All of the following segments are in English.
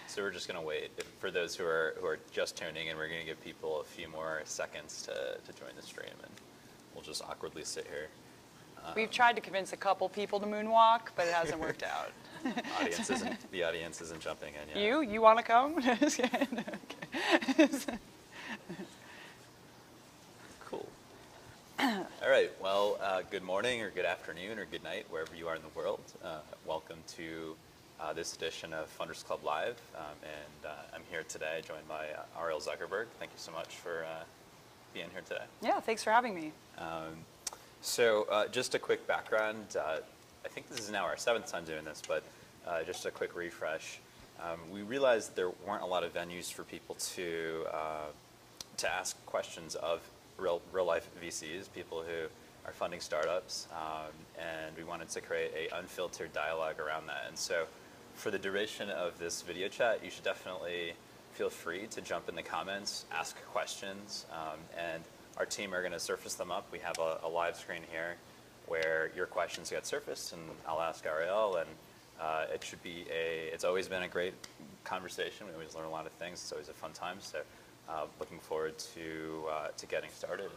So we're just going to wait. For those who are just tuning in, we're going to give people a few more seconds to join the stream, and we'll just awkwardly sit here. We've tried to convince a couple people to moonwalk, but it hasn't worked out. The audience isn't jumping in yet. You want to come? Just kidding. Okay. Cool. All right. Well, good morning or good afternoon or good night, wherever you are in the world. Welcome to this edition of FundersClub Live. And I'm here today joined by Arielle Zuckerberg. Thank you so much for being here today. Yeah, thanks for having me. So just a quick background. I think this is now our 7th time doing this, but just a quick refresh. We realized there weren't a lot of venues for people to ask questions of real life VCs, people who are funding startups, and we wanted to create an unfiltered dialogue around that. And so for the duration of this video chat, you should definitely feel free to jump in the comments, ask questions, and our team are going to surface them up. We have a live screen here where your questions get surfaced, and I'll ask Arielle, and it's always been a great conversation. We always learn a lot of things. It's always a fun time. So looking forward to getting started.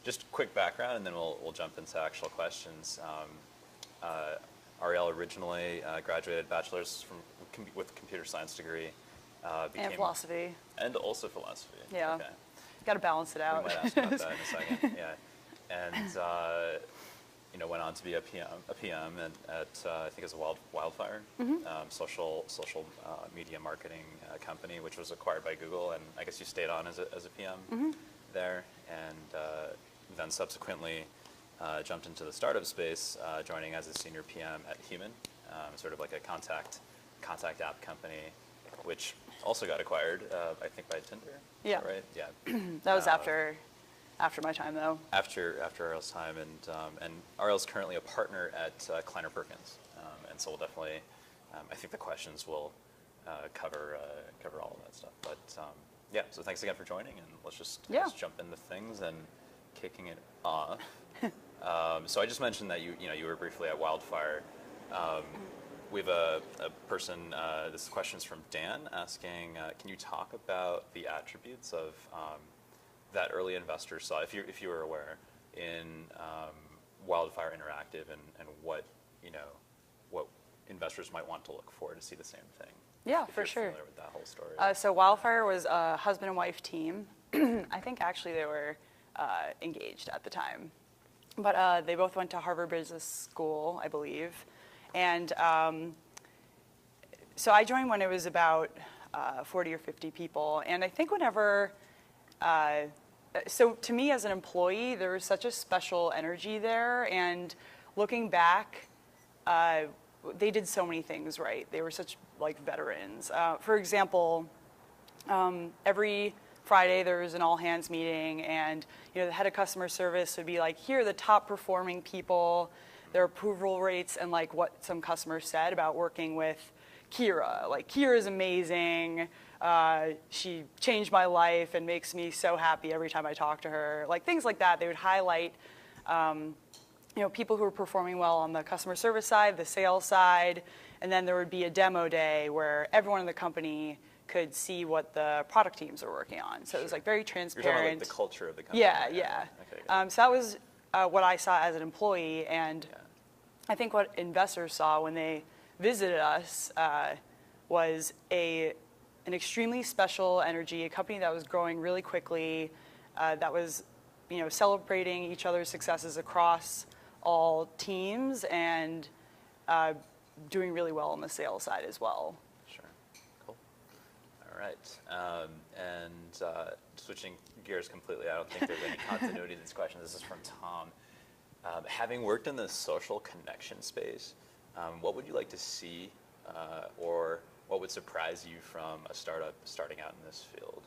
Just a quick background, and then we'll jump into actual questions. Arielle originally graduated bachelor's with a computer science degree. And philosophy. And also philosophy. Yeah. Okay. Got to balance it out. We might ask about that in a second. Yeah. And went on to be a PM at I think it was Wildfire, social media marketing company, which was acquired by Google, and I guess you stayed on as a PM there, and then subsequently jumped into the startup space, joining as a senior PM at Human, sort of like a contact app company, which also got acquired, I think, by Tinder. Yeah. Right. Yeah. That was after my time, though. After Arielle's time, and Arielle's currently a partner at Kleiner Perkins, and so we'll definitely, I think the questions will cover all of that stuff. But yeah, so thanks again for joining, and let's just jump into things and kicking it off. So I just mentioned that you were briefly at Wildfire. We have a person, this question's from Dan, asking, can you talk about the attributes of that early investors saw, if you were aware, in Wildfire Interactive, and what investors might want to look for to see the same thing? Yeah, if for you're sure. Familiar with that whole story. So Wildfire was a husband and wife team. I think actually they were engaged at the time, but they both went to Harvard Business School, I believe. And so I joined when it was about 40 or 50 people. And I think whenever, so to me as an employee, there was such a special energy there. And looking back, they did so many things right. They were such veterans. For example, every Friday there was an all hands meeting, and the head of customer service would be like, here are the top performing people, their approval rates, and what some customers said about working with Kira. Kira's amazing. She changed my life and makes me so happy every time I talk to her. Things like that. They would highlight people who were performing well on the customer service side, the sales side, and then there would be a demo day where everyone in the company could see what the product teams are working on. So it was very transparent. You're talking about the culture of the company. Yeah. Okay. So that was what I saw as an employee, and I think what investors saw when they visited us was an extremely special energy, a company that was growing really quickly, that was celebrating each other's successes across all teams, and doing really well on the sales side as well. Sure. Cool. All right. And switching gears completely, I don't think there's any continuity to these questions. This is from Tom. Having worked in the social connection space, what would you like to see, or what would surprise you from a startup starting out in this field?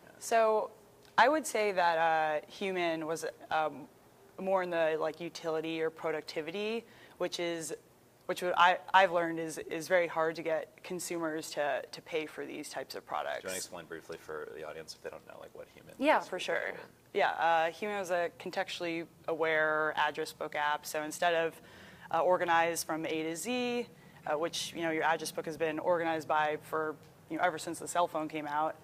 Yeah. So I would say that Human was more in the utility or productivity, which I've learned is very hard to get consumers to pay for these types of products. Do you want to explain briefly for the audience if they don't know what Human is? Yeah, for sure. Yeah, Human was a contextually aware address book app. So instead of organized from A to Z, which your address book has been organized by for ever since the cell phone came out.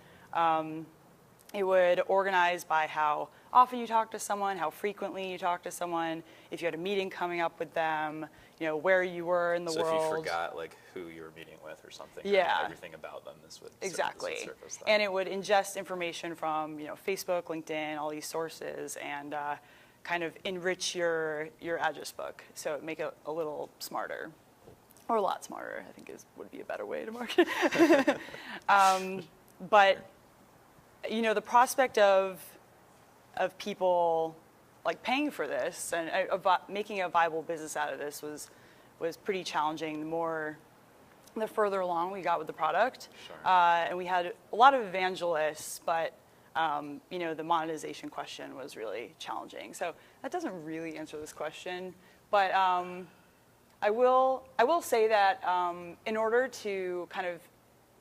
It would organize by how often you talk to someone, how frequently you talk to someone, if you had a meeting coming up with them, where you were in the world. So if you forgot like who you were meeting with or something, yeah, everything about them, this would exactly. surface that. And it would ingest information from Facebook, LinkedIn, all these sources, and kind of enrich your address book, so make it a little smarter, or a lot smarter, I think would be a better way to market it. But the prospect of people like paying for this and making a viable business out of this was pretty challenging. The further along we got with the product, sure. And we had a lot of evangelists, but the monetization question was really challenging. So that doesn't really answer this question, but I will say that in order to kind of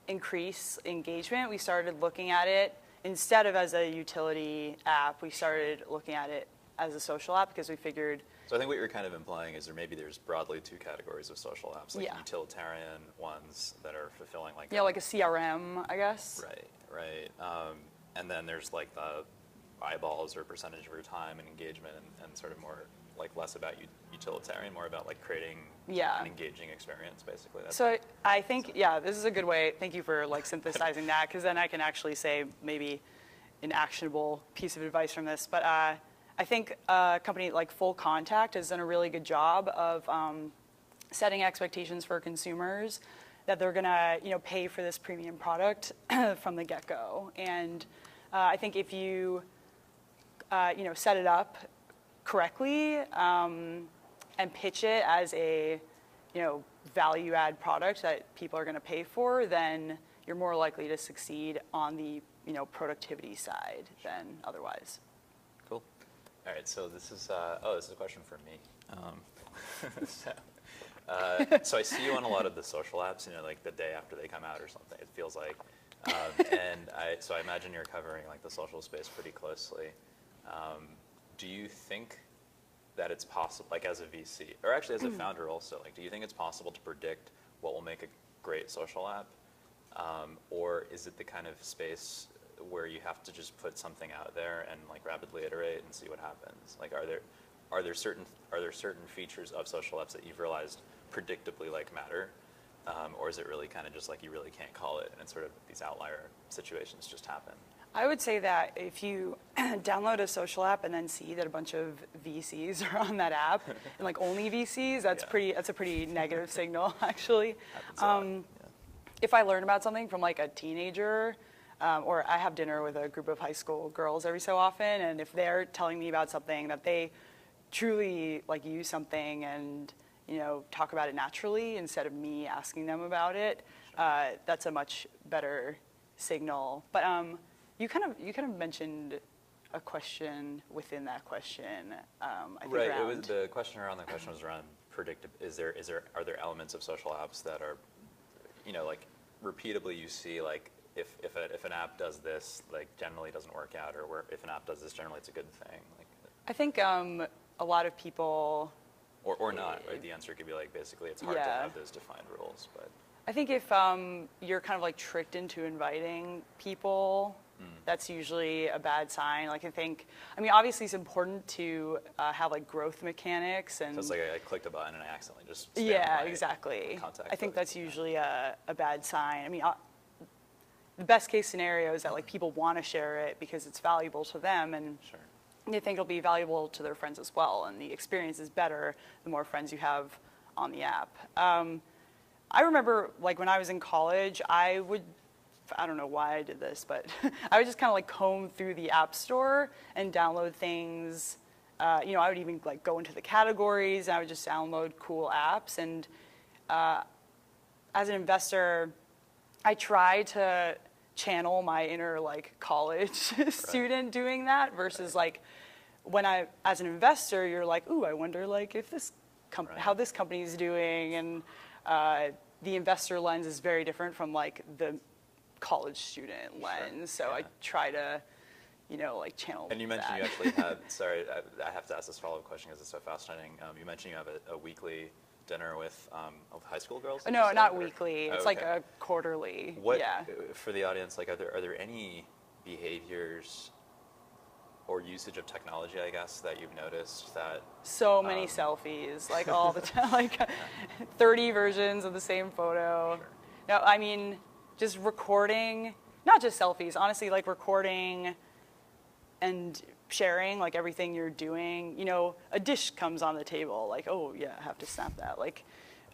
increase engagement, we started looking at it instead of as a utility app. We started looking at it as a social app because we figured. So I think what you're kind of implying is there's broadly two categories of social apps, like yeah. utilitarian ones that are fulfilling like like a CRM, I guess. Right. And then there's like the eyeballs or percentage of your time and engagement, and sort of more like less about utilitarian, more about like creating an engaging experience, basically. So I think, this is a good way. Thank you for like synthesizing that, because then I can actually say maybe an actionable piece of advice from this. But I think a company like Full Contact has done a really good job of setting expectations for consumers that they're gonna pay for this premium product from the get-go. And I think if you set it up correctly and pitch it as a value add product that people are going to pay for, then you're more likely to succeed on the productivity side than otherwise. Cool. All right, so this is a question for me. So I see you on a lot of the social apps, like the day after they come out or something, it feels like. So I imagine you're covering like the social space pretty closely. Do you think that it's possible, like as a VC, or actually as a founder also, like do you think it's possible to predict what will make a great social app? Or is it the kind of space where you have to just put something out there and like rapidly iterate and see what happens? Like are there certain features of social apps that you've realized predictably like matter? Or is it really kind of just like you really can't call it and it's sort of these outlier situations just happen? I would say that if you download a social app and then see that a bunch of VCs are on that app, and like only VCs, that's a pretty negative signal, actually. If I learn about something from like a teenager, or I have dinner with a group of high school girls every so often, and if they're telling me about something that they truly like use something and talk about it naturally instead of me asking them about it, that's a much better signal. But you kind of mentioned a question within that question. I think right. Around, it was the question around the question was around predictive. Are there elements of social apps that are, like repeatedly you see like if an app does this, like generally doesn't work out, or if an app does this, generally it's a good thing. Like I think a lot of people. Or not, right? The answer could be like basically it's hard to have those defined rules, but. I think if you're kind of like tricked into inviting people, that's usually a bad sign. Like obviously it's important to have like growth mechanics and. So it's like I clicked a button and I accidentally just. Exactly. I think that's usually a bad sign. The best case scenario is that like people want to share it because it's valuable to them and. Sure. They think it'll be valuable to their friends as well, and the experience is better the more friends you have on the app. I remember, like, when I was in college, I don't know why I did this, but I would just kind of, like, comb through the App Store and download things. I would even, like, go into the categories, and I would just download cool apps. And as an investor, I try to channel my inner, like, college student doing that versus, like, when as an investor, you're like, ooh, I wonder, like, if how this company is doing, and the investor lens is very different from like the college student lens. So I try to, like channel. And you mentioned you actually have. Sorry, I have to ask this follow-up question because it's so fascinating. You mentioned you have a weekly dinner with high school girls? did you No, say, not or- weekly. Oh, It's like okay. a quarterly. What Yeah. for the audience? Like, are there any behaviors or usage of technology, I guess, that you've noticed that? So many selfies, like all the time, like 30 versions of the same photo. Sure. No, I mean, just recording, not just selfies, honestly, like recording and sharing like everything you're doing. You know, a dish comes on the table, like, oh yeah, I have to snap that. Like,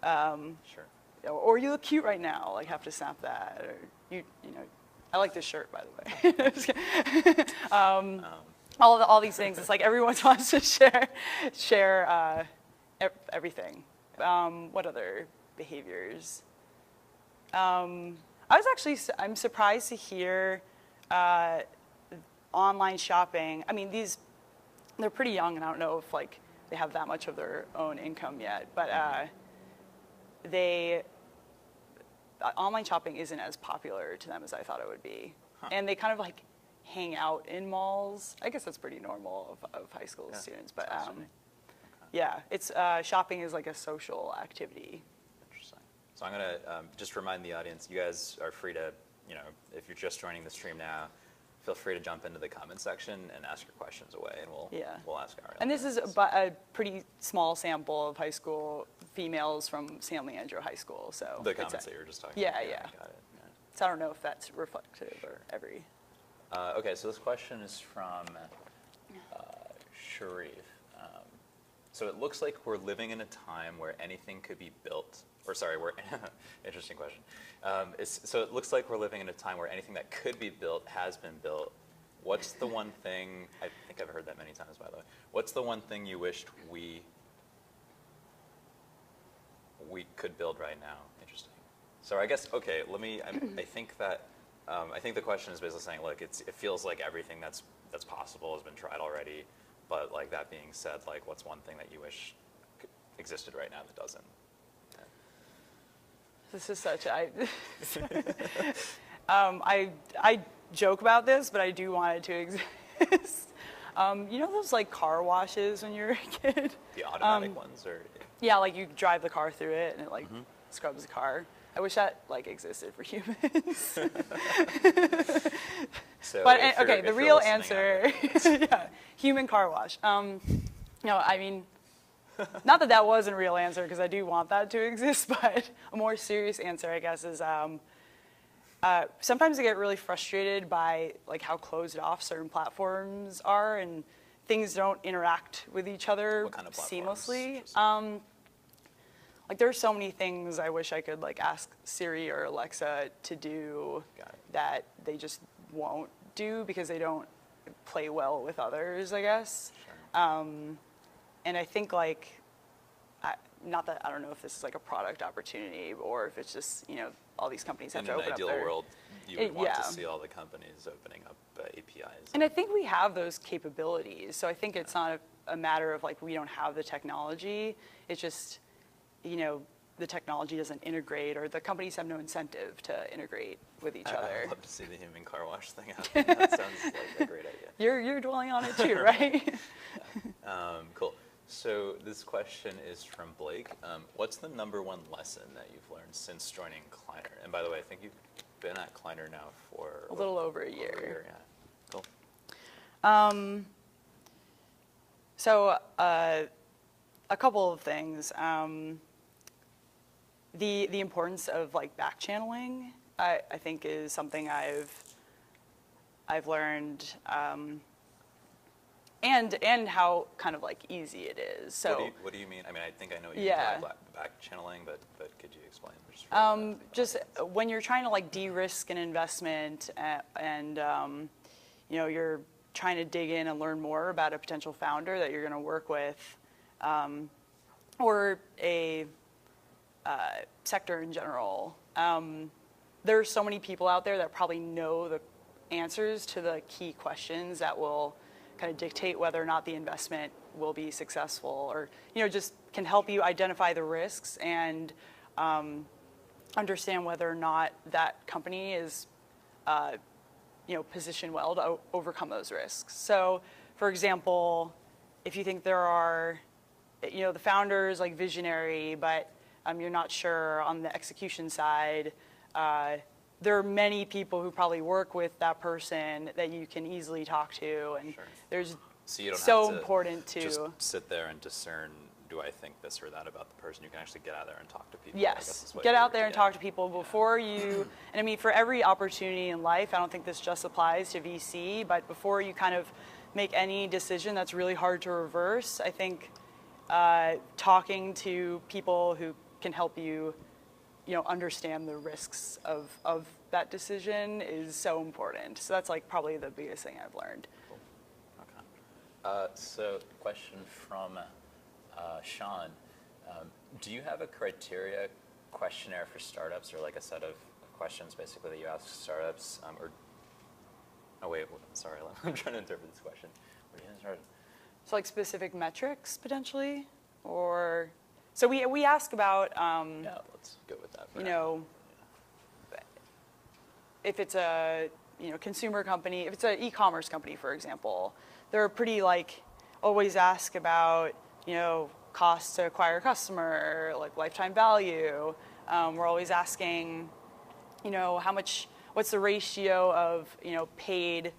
Sure. or you look cute right now, like have to snap that. Or you know, I like this shirt, by the way. Just kidding. All these things. It's like everyone wants to share everything. What other behaviors? I'm surprised to hear online shopping. I mean, they're pretty young, and I don't know if like they have that much of their own income yet, but online shopping isn't as popular to them as I thought it would be. Huh. And they kind of like hang out in malls. I guess that's pretty normal of high school students, but fascinating. yeah, it's shopping is like a social activity. Interesting. So I'm gonna just remind the audience. You guys are free to, you know, if you're just joining the stream now, feel free to jump into the comment section and ask your questions away, and we'll ask Arielle. And this is a pretty small sample of high school females from San Leandro High School. So the comments that you were just talking yeah, about. yeah. Got it. Yeah. So I don't know if that's reflective or every. Okay, so this question is from Sharif. So it looks like we're living in a time where anything could be built, or sorry, interesting question. So it looks like we're living in a time where anything that could be built has been built. What's the one thing, I think I've heard that many times, by the way. What's the one thing you wished we could build right now? Interesting. So I guess, okay, I think that, I think the question is basically saying, look, it feels like everything that's possible has been tried already. But like that being said, like what's one thing that you wish existed right now that doesn't? Yeah. This is such I joke about this, but I do want it to exist. You know those like car washes when you're a kid? The automatic ones, or? Yeah, like you drive the car through it and it like scrubs the car. I wish that like existed for humans. So but if okay, you're the real listening answer, out there, yeah, human car wash. No, I mean, not that that was a real answer because I do want that to exist, but a more serious answer, I guess, is sometimes I get really frustrated by like how closed off certain platforms are and things don't interact with each other What kind of platforms? seamlessly. Like there are so many things I wish I could like ask Siri or Alexa to do that they just won't do because they don't play well with others, I guess. Sure. And I think like, not that I don't know if this is like a product opportunity or if it's just, you know, all these companies have In to an open up ideal their... world, you would want to yeah. see all the companies opening up APIs. And I think we have those capabilities. So I think it's not a matter of like we don't have the technology. It's just, you know, the technology doesn't integrate or the companies have no incentive to integrate with each other. I'd love to see the human car wash thing happen. That sounds like a great idea. You're dwelling on it too, right? Cool. So this question is from Blake. What's the number one lesson that you've learned since joining Kleiner? And by the way, I think you've been at Kleiner now for A little over a year. Yeah. Cool. So a couple of things. The importance of like back channeling, I think is something I've learned, and how kind of like easy it is. So what do you mean? I mean, I think I know you Yeah. mean by back channeling, but could you explain? just when you're trying to like de-risk an investment and you know, you're trying to dig in and learn more about a potential founder that you're going to work with, or a sector in general. There are so many people out there that probably know the answers to the key questions that will kind of dictate whether or not the investment will be successful, or you know, just can help you identify the risks and understand whether or not that company is you know, positioned well to overcome those risks. So, for example, if you think there are the founder's like visionary, but you're not sure on the execution side. There are many people who probably work with that person that you can easily talk to, and Sure. there's So you don't so have to important to just sit there and discern, do I think this or that about the person? You can actually get out there and talk to people. I guess yes, is what get you're- out there and yeah. talk to people before you. And I mean, for every opportunity in life, I don't think this just applies to VC, but before you kind of make any decision that's really hard to reverse, I think talking to people who can help you, understand the risks of that decision is so important. So that's like probably the biggest thing I've learned. Cool. Okay. So question from Sean. Do you have a criteria questionnaire for startups, or like a set of questions basically that you ask startups? Oh wait, sorry, I'm trying to interpret this question. What are you started? So like specific metrics potentially, or so we ask about Yeah, let's go with that. For now. If it's a consumer company, if it's an e-commerce company, for example, they're pretty like always ask about cost to acquire a customer, like lifetime value. We're always asking, what's the ratio of paid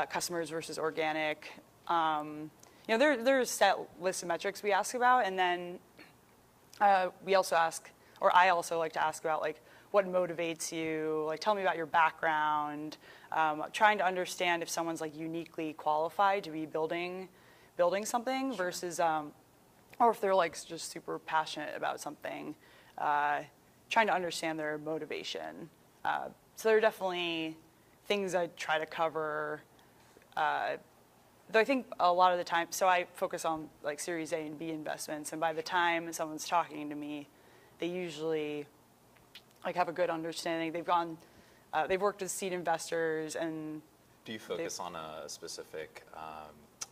customers versus organic. There's a set list of metrics we ask about, and then we also ask, or I also like to ask about like what motivates you, like tell me about your background, trying to understand if someone's like uniquely qualified to be building something versus, or if they're like just super passionate about something, trying to understand their motivation. So there are definitely things I try to cover. Though I think a lot of the time, so I focus on like Series A and B investments, and by the time someone's talking to me, they usually like have a good understanding. They've worked with seed investors, and Do you focus on a specific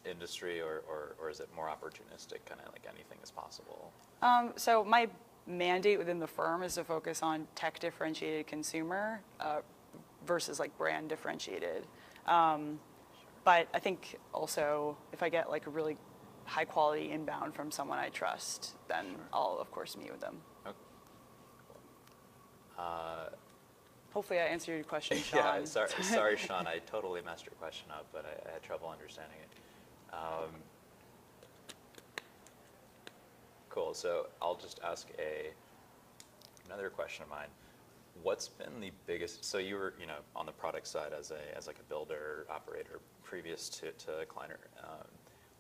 industry, or is it more opportunistic, kind of like anything is possible? So my mandate within the firm is to focus on tech differentiated consumer versus like brand differentiated. But I think also if I get like a really high quality inbound from someone I trust, then Sure. I'll of course meet with them. Okay. Hopefully I answered your question, Sean. Yeah, sorry, Sean. I totally messed your question up, but I had trouble understanding it. Cool. So I'll just ask another question of mine. What's been the biggest? So you were, on the product side as like a builder operator previous to Kleiner.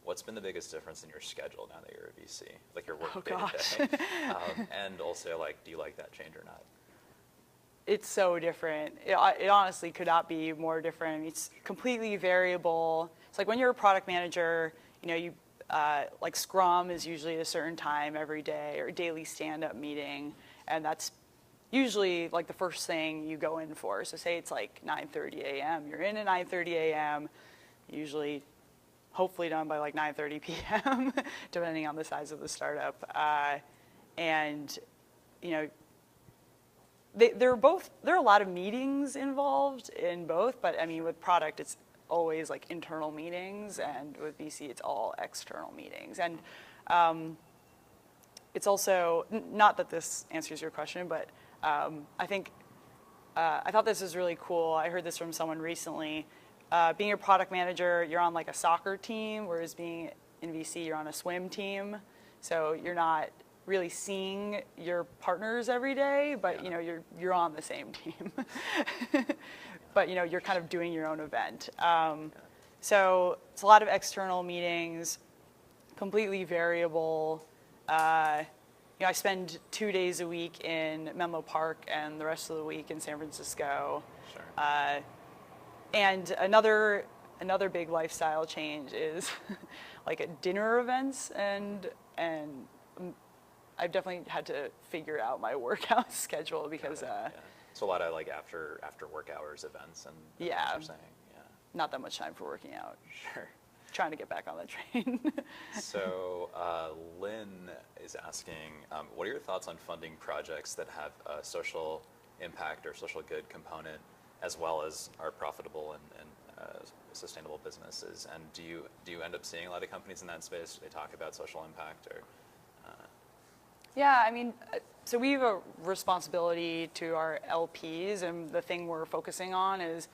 What's been the biggest difference in your schedule now that you're a VC, like your work day to day? And also, like, do you like that change or not? It's so different. It honestly could not be more different. It's completely variable. It's like when you're a product manager, you like Scrum is usually at a certain time every day, or a daily stand-up meeting, and that's usually like the first thing you go in for. So say it's like 9:30 a.m. You're in at 9:30 a.m. Usually, hopefully done by like 9:30 p.m. depending on the size of the startup, and there are a lot of meetings involved in both, but I mean with product it's always like internal meetings, and with VC it's all external meetings. And it's also, not that this answers your question, but I think I thought this was really cool. I heard this from someone recently. Being a product manager, you're on like a soccer team, whereas being in VC, you're on a swim team. So you're not really seeing your partners every day, but you're on the same team. But you're kind of doing your own event. So it's a lot of external meetings, completely variable. I spend 2 days a week in Menlo Park and the rest of the week in San Francisco. Sure. And another big lifestyle change is like at dinner events, and I've definitely had to figure out my workout schedule because So a lot of like after work hours events and Yeah. what you're saying. Yeah. not that much time for working out. Sure. Trying to get back on the train. So Lynn is asking, what are your thoughts on funding projects that have a social impact or social good component, as well as are profitable and sustainable businesses. And do you end up seeing a lot of companies in that space? Do they talk about social impact or? Yeah, I mean, so we have a responsibility to our LPs, and the thing we're focusing on is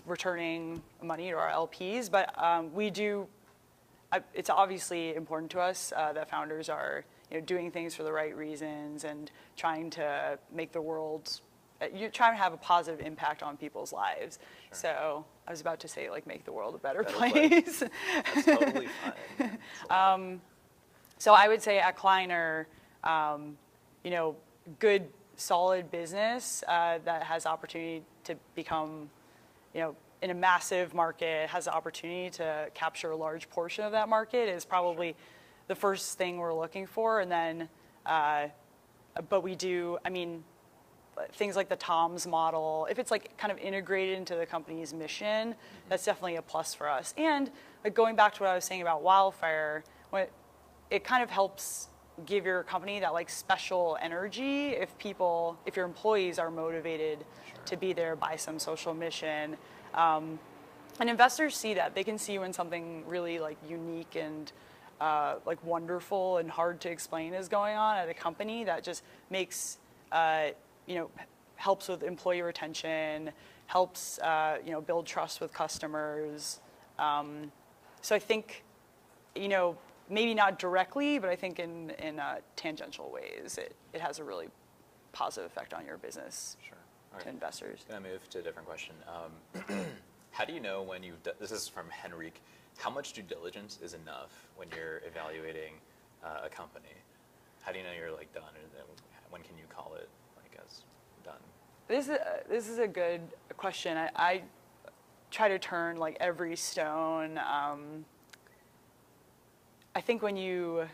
returning money to our LPs. But we do. It's obviously important to us that founders are doing things for the right reasons and trying to make the world. You're trying to have a positive impact on people's lives. Sure. So I was about to say like make the world a better place. That's totally fine. So I would say at Kleiner, good, solid business that has opportunity to become, in a massive market, has the opportunity to capture a large portion of that market is probably the first thing we're looking for. And then, but we do, things like the TOMS model, if it's like kind of integrated into the company's mission, that's definitely a plus for us. And like going back to what I was saying about wildfire, it kind of helps give your company that like special energy if your employees are motivated to be there by some social mission. And investors see that. They can see when something really like unique and like wonderful and hard to explain is going on at a company that just makes, helps with employee retention, helps, build trust with customers. So I think, maybe not directly, but I think in tangential ways, it has a really positive effect on your business. Sure. All right. To investors. I'm going to move to a different question. How do you know when this is from Henrik, how much due diligence is enough when you're evaluating a company? How do you know you're like done, and when can you call it like as done? This is a good question. I try to turn like every stone. I think when you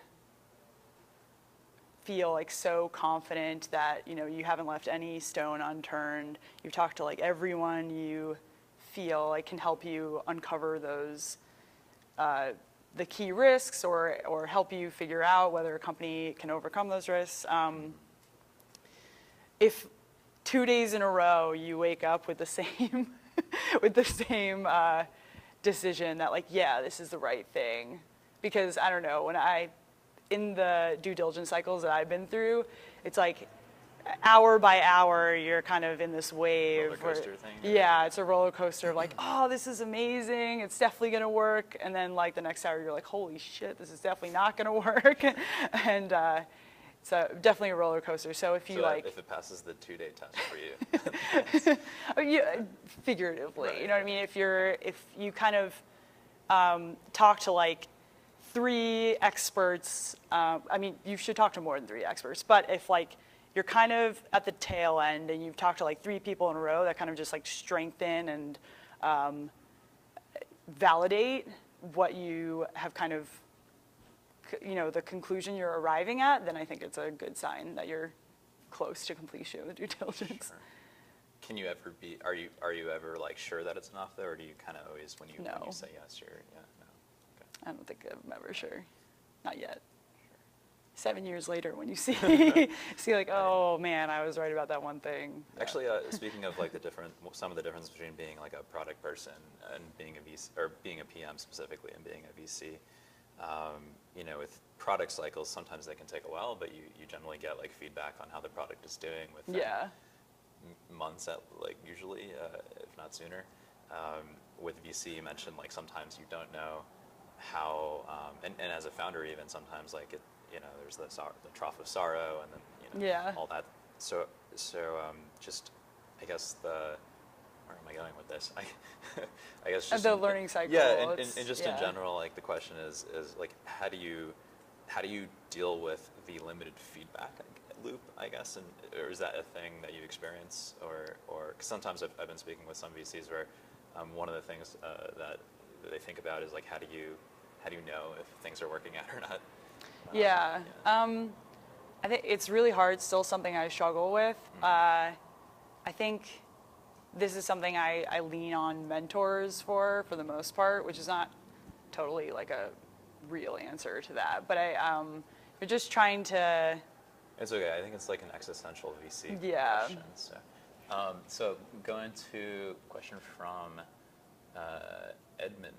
feel like so confident that you haven't left any stone unturned, you've talked to like everyone you feel like can help you uncover those the key risks or help you figure out whether a company can overcome those risks. If 2 days in a row you wake up with the same with the same decision that like, yeah, this is the right thing. Because I don't know, in the due diligence cycles that I've been through, it's like hour by hour, you're kind of in this wave. Roller coaster thing? Yeah, it's a roller coaster of like, oh, this is amazing, it's definitely gonna work. And then like the next hour, you're like, holy shit, this is definitely not gonna work. And so definitely a roller coaster. So if you if it passes the 2-day test for you. yeah, figuratively, right. You know what I mean? If you kind of talk to like 3 experts, you should talk to more than 3 experts, but if like you're kind of at the tail end and you've talked to like 3 people in a row that kind of just like strengthen and validate what you have kind of, the conclusion you're arriving at, then I think it's a good sign that you're close to completion of the due diligence. Sure. Can you ever are you ever like sure that it's enough though, or do you kind of always when you say yes, you're no? I don't think I'm ever sure. Not yet. 7 years later when you see like, oh man, I was right about that one thing. Actually, speaking of like some of the difference between being like a product person and being a VC, or being a PM specifically and being a VC, with product cycles, sometimes they can take a while, but you generally get like feedback on how the product is doing within months at like usually, if not sooner. With VC, you mentioned like sometimes you don't know how, and as a founder even sometimes like it, there's the trough of sorrow and then all that. So just I guess where am I going with this? I guess just the learning cycle. Yeah, and just in general, like the question is like how do you deal with the limited feedback loop, I guess, or is that a thing that you experience, or cause sometimes I've been speaking with some VCs where one of the things that they think about is like how do you know if things are working out or not? I think it's really hard. It's still something I struggle with. I think this is something I lean on mentors for the most part, which is not totally like a real answer to that. But you're just trying to. It's okay. I think it's like an existential VC Yeah. question. So going to a question from Edmund,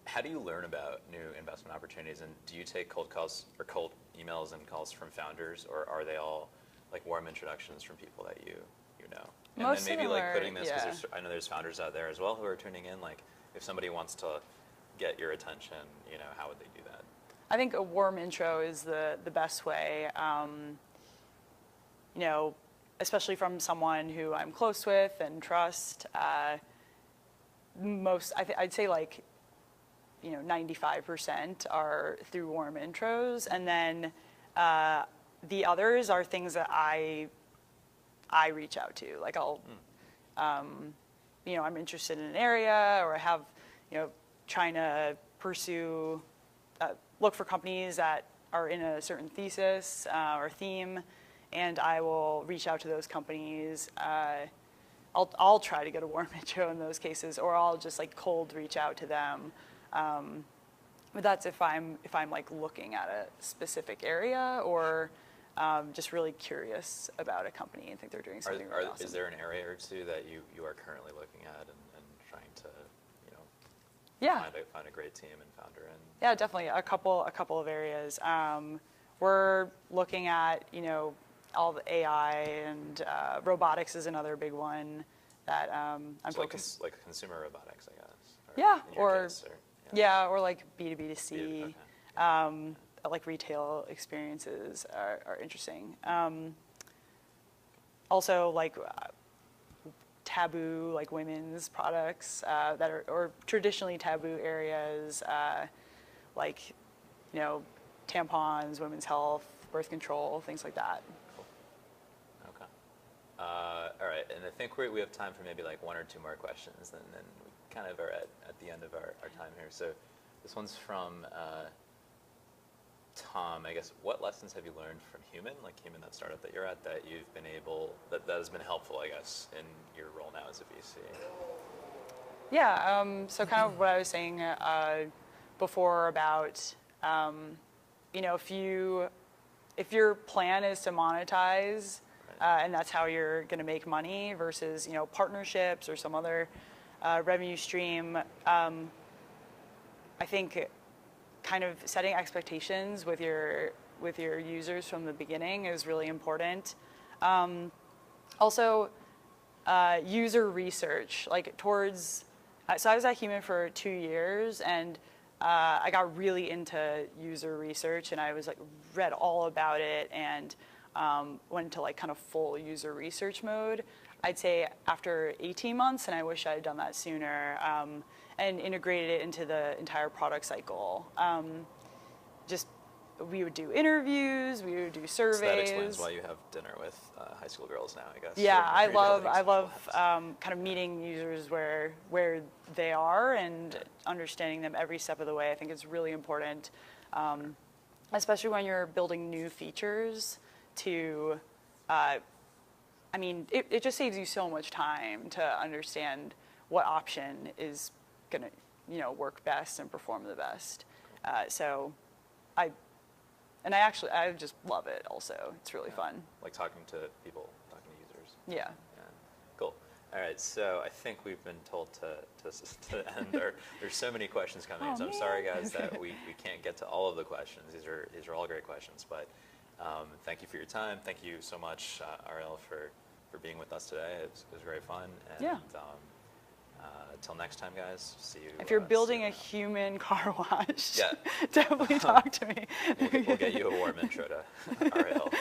how do you learn about new investment opportunities, and do you take cold calls or cold emails and calls from founders, or are they all like warm introductions from people that you know? And Most then of maybe them like are, putting this, yeah. because I know there's founders out there as well who are tuning in, like if somebody wants to get your attention, how would they do that? I think a warm intro is the best way, especially from someone who I'm close with and trust. I'd say like, 95% are through warm intros, and then the others are things that I reach out to. Like I'm interested in an area, or I have, trying to pursue, look for companies that are in a certain thesis or theme, and I will reach out to those companies. I'll try to get a warm intro in those cases, or I'll just like cold reach out to them. But that's if I'm like looking at a specific area, or just really curious about a company and think they're doing something really awesome. Is there an area or two that you are currently looking at and trying to find a great team and founder in? Yeah, definitely a couple of areas. We're looking at all the AI, and robotics is another big one that I'm focused. Like consumer robotics, I guess. Yeah, or like B2B2C. Okay. Like retail experiences are interesting. Also, like taboo, like women's products that are, or traditionally taboo areas, like tampons, women's health, birth control, things like that. Cool. Okay. All right, and I think we have time for maybe like one or two more questions, and then we kind of are at the end of our time here. So this one's from Tom. I guess, what lessons have you learned from Human, that startup that you're at, that you've been that has been helpful, I guess, in your role now as a VC? Yeah, so kind of what I was saying before about, if your plan is to monetize, and that's how you're going to make money versus, partnerships or some other revenue stream, I think kind of setting expectations with your users from the beginning is really important. Also, user research, so I was at Human for 2 years, and I got really into user research, and I was read all about it, and went into kind of full user research mode. I'd say after 18 months, and I wish I had done that sooner, and integrated it into the entire product cycle. We would do interviews, we would do surveys. So that explains why you have dinner with high school girls now, I guess. Yeah, I love kind of meeting users where they are and understanding them every step of the way. I think it's really important, especially when you're building new features to, it just saves you so much time to understand what option is going to work best and perform the best. I just love it also. It's really fun. Like talking to people, talking to users. Yeah. Cool. All right, so I think we've been told to end. There's so many questions coming in, so I'm sorry, guys, that we can't get to all of the questions. These are all great questions, but thank you for your time. Thank you so much, Arielle, for being with us today. It was very fun. And, until next time, guys. See you. If you're building a human car wash, yeah. definitely talk to me. We'll get you a warm intro to Arielle.